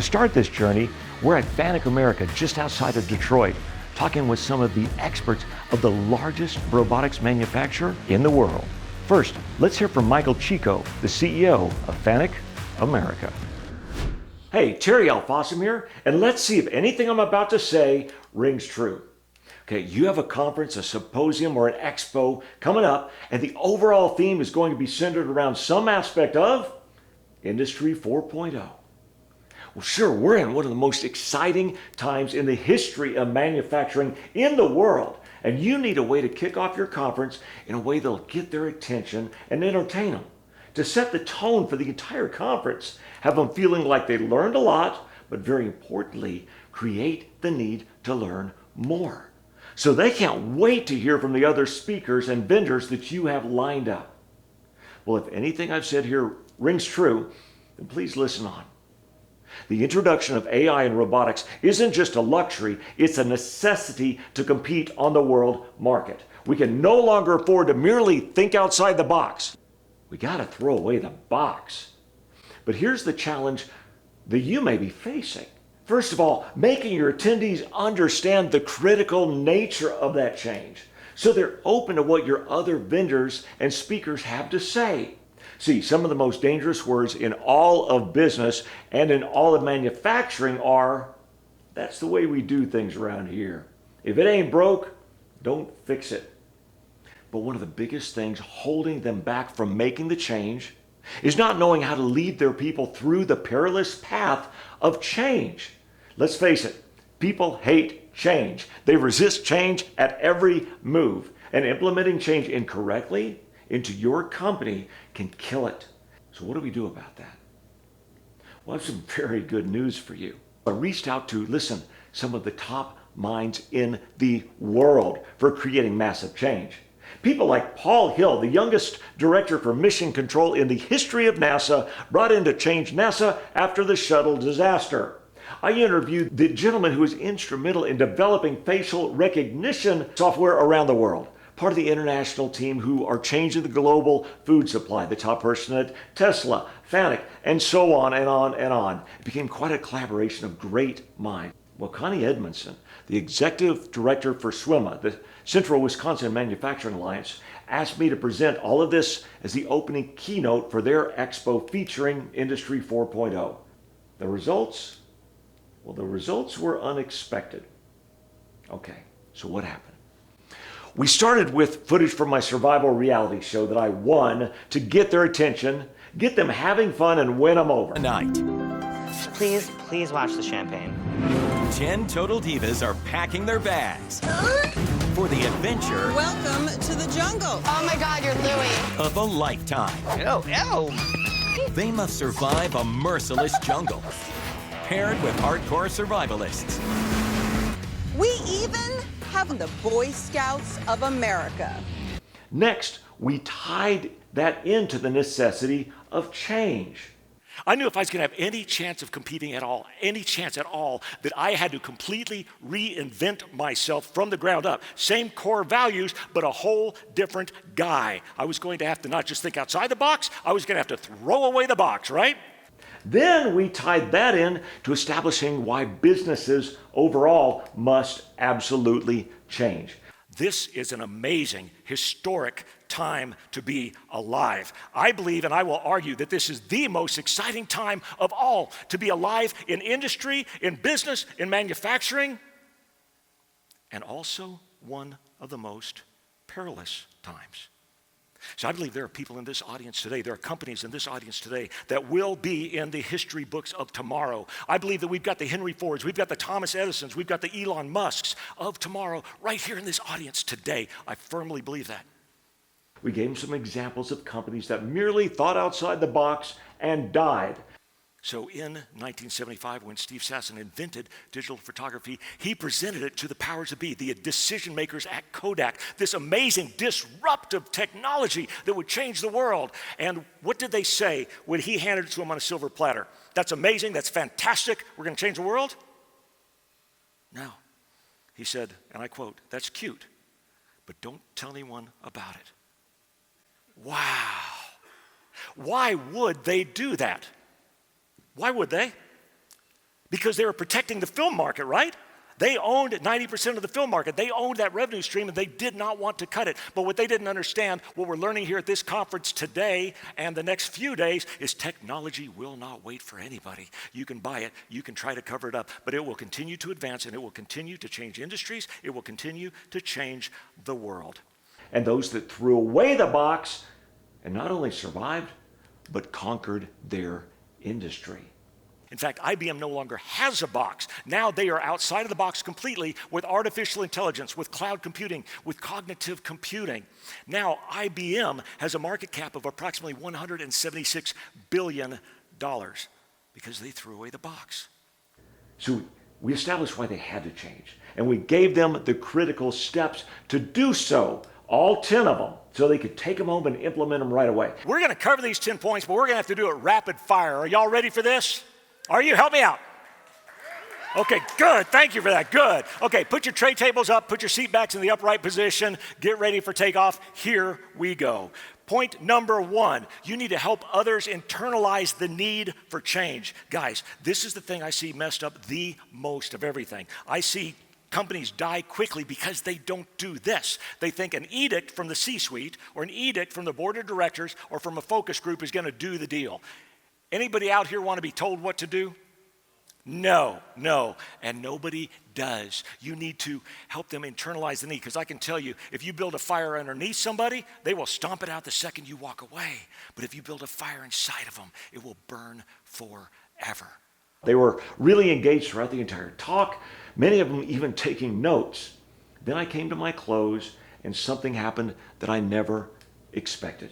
To start this journey, we're at FANUC America just outside of Detroit, talking with some of the experts of the largest robotics manufacturer in the world. First, let's hear from Michael Chico, the CEO of FANUC America. Hey, Terry L Fossum here, and let's see if anything I'm about to say rings true. Okay, you have a conference, a symposium, or an expo coming up, and the overall theme is going to be centered around some aspect of Industry 4.0. Well, sure, we're in one of the most exciting times in the history of manufacturing in the world, and you need a way to kick off your conference in a way that'll get their attention and entertain them. To set the tone for the entire conference, have them feeling like they learned a lot, but very importantly, create the need to learn more. So they can't wait to hear from the other speakers and vendors that you have lined up. Well, if anything I've said here rings true, then please listen on. The introduction of AI and robotics isn't just a luxury, it's a necessity to compete on the world market. We can no longer afford to merely think outside the box. We got to throw away the box. But here's the challenge that you may be facing. First of all, making your attendees understand the critical nature of that change so they're open to what your other vendors and speakers have to say. See, some of the most dangerous words in all of business and in all of manufacturing are, that's the way we do things around here. If it ain't broke, don't fix it. But one of the biggest things holding them back from making the change is not knowing how to lead their people through the perilous path of change. Let's face it, people hate change. They resist change at every move, and implementing change incorrectly into your company can kill it. So what do we do about that? Well, I have some very good news for you. I reached out to, some of the top minds in the world for creating massive change. People like Paul Hill, the youngest director for mission control in the history of NASA, brought in to change NASA after the shuttle disaster. I interviewed the gentleman who was instrumental in developing facial recognition software around the world, part of the international team who are changing the global food supply, the top person at Tesla, FANUC, and so on and on and on. It became quite a collaboration of great minds. Well, Conney Edmondson, the executive director for CWIMA, the Central Wisconsin Manufacturing Alliance, asked me to present all of this as the opening keynote for their expo featuring Industry 4.0. The results? Well, the results were unexpected. Okay, so what happened? We started with footage from my survival reality show that I won to get their attention, get them having fun, and win them over. Tonight. Please watch the champagne. 10 total divas are packing their bags for the adventure. Welcome to the jungle. Oh my God, you're Louie. Of a lifetime. They must survive a merciless jungle, paired with hardcore survivalists. We even have the Boy Scouts of America. Next, we tied that into the necessity of change. I knew if I was going to have any chance of competing at all, any chance at all, that I had to completely reinvent myself from the ground up. Same core values, but a whole different guy. I was going to have to not just think outside the box, I was going to have to throw away the box, right? Then we tied that in to establishing why businesses overall must absolutely change. This is an amazing, historic time to be alive. I believe, and I will argue, that this is the most exciting time of all to be alive in industry, in business, in manufacturing, and also one of the most perilous times. So I believe there are people in this audience today, there are companies in this audience today that will be in the history books of tomorrow. I believe that we've got the Henry Fords, we've got the Thomas Edisons, we've got the Elon Musks of tomorrow right here in this audience today. I firmly believe that. We gave them some examples of companies that merely thought outside the box and died. So in 1975, when Steve Sasson invented digital photography, he presented it to the powers that be, the decision makers at Kodak, this amazing disruptive technology that would change the world. And what did they say when he handed it to them on a silver platter? That's amazing, that's fantastic, we're going to change the world? No. He said, and I quote, "That's cute, but don't tell anyone about it." Wow. Why would they do that? Why would they? because they were protecting the film market, right? They owned 90% of the film market. They owned that revenue stream, and they did not want to cut it. But what they didn't understand, what we're learning here at this conference today and the next few days, is technology will not wait for anybody. You can buy it, you can try to cover it up, but it will continue to advance, and it will continue to change industries. It will continue to change the world. And those that threw away the box and not only survived, but conquered their industry. In fact, IBM no longer has a box. Now they are outside of the box completely with artificial intelligence, with cloud computing, with cognitive computing. Now IBM has a market cap of approximately $176 billion because they threw away the box. So we established why they had to change, and we gave them the critical steps to do so, all 10 of them, so they could take them home and implement them right away. We're going to cover these 10 points, but we're going to have to do it rapid fire. Are y'all ready for this? Are you? Help me out. Okay, good. Thank you for that. Good. Okay, put your tray tables up, put your seat backs in the upright position, get ready for takeoff. Here we go. Point number 1, you need to help others internalize the need for change. Guys, this is the thing I see messed up the most of everything. I see companies die quickly because they don't do this. They think an edict from the C-suite or an edict from the board of directors or from a focus group is going to do the deal. Anybody out here want to be told what to do? No, and nobody does. You need to help them internalize the need, because I can tell you, if you build a fire underneath somebody, they will stomp it out the second you walk away. But if you build a fire inside of them, it will burn forever. They were really engaged throughout the entire talk, many of them even taking notes. Then I came to my close, and something happened that I never expected.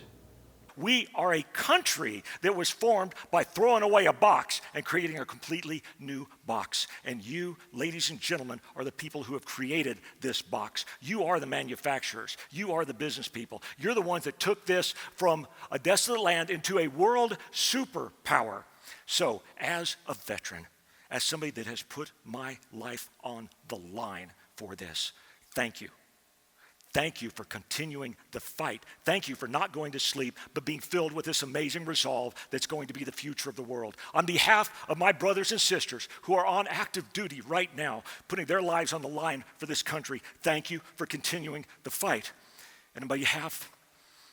We are a country that was formed by throwing away a box and creating a completely new box. And you, ladies and gentlemen, are the people who have created this box. You are the manufacturers. You are the business people. You're the ones that took this from a desolate land into a world superpower. So, as a veteran, as somebody that has put my life on the line for this, thank you. Thank you for continuing the fight. Thank you for not going to sleep, but being filled with this amazing resolve that's going to be the future of the world. On behalf of my brothers and sisters who are on active duty right now, putting their lives on the line for this country, thank you for continuing the fight. And on behalf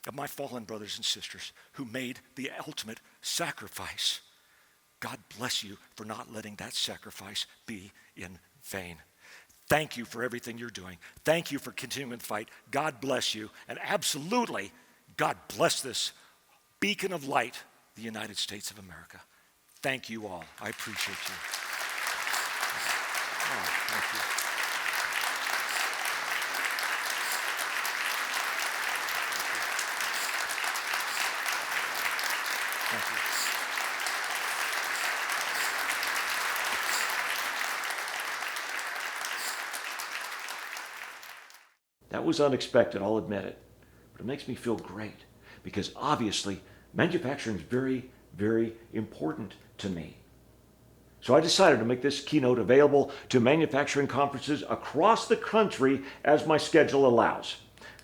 of my fallen brothers and sisters who made the ultimate sacrifice, God bless you for not letting that sacrifice be in vain. Thank you for everything you're doing. Thank you for continuing the fight. God bless you. And absolutely, God bless this beacon of light, the United States of America. Thank you all. I appreciate you. Oh, thank you. Thank you. That was unexpected, I'll admit it. But it makes me feel great, because obviously manufacturing is very, very important to me. So I decided to make this keynote available to manufacturing conferences across the country as my schedule allows.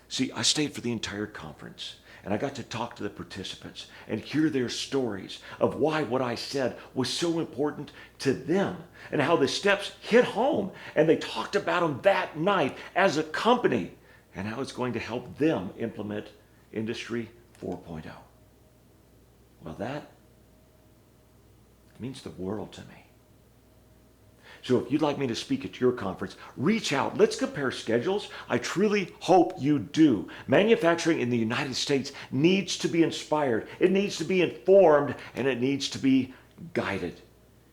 See, I stayed for the entire conference, and I got to talk to the participants and hear their stories of why what I said was so important to them and how the steps hit home, and they talked about them that night as a company and how it's going to help them implement Industry 4.0. Well, that means the world to me. So if you'd like me to speak at your conference, reach out. Let's compare schedules. I truly hope you do. Manufacturing in the United States needs to be inspired. It needs to be informed, and it needs to be guided.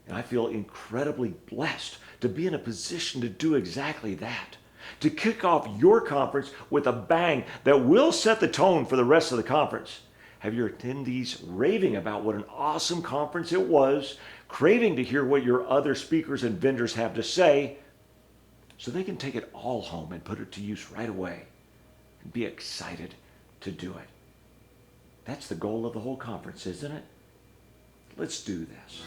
And I feel incredibly blessed to be in a position to do exactly that. To kick off your conference with a bang that will set the tone for the rest of the conference. Have your attendees raving about what an awesome conference it was, craving to hear what your other speakers and vendors have to say, so they can take it all home and put it to use right away and be excited to do it. That's the goal of the whole conference, isn't it? Let's do this.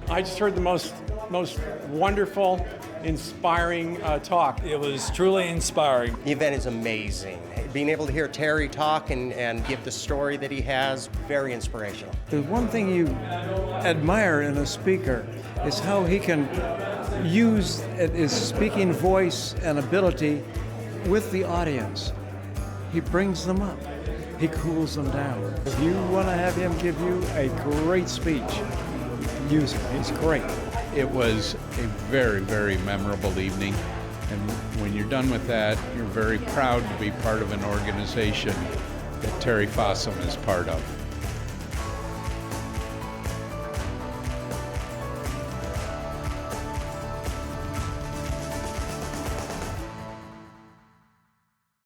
I just heard the most wonderful inspiring talk. It was truly inspiring. The event is amazing. Being able to hear Terry talk and give the story that he has, very inspirational. The one thing you admire in a speaker is how he can use his speaking voice and ability with the audience. He brings them up. He cools them down. If you want to have him give you a great speech, use him. He's great. It was a very, very memorable evening. And when you're done with that, you're very proud to be part of an organization that Terry Fossum is part of.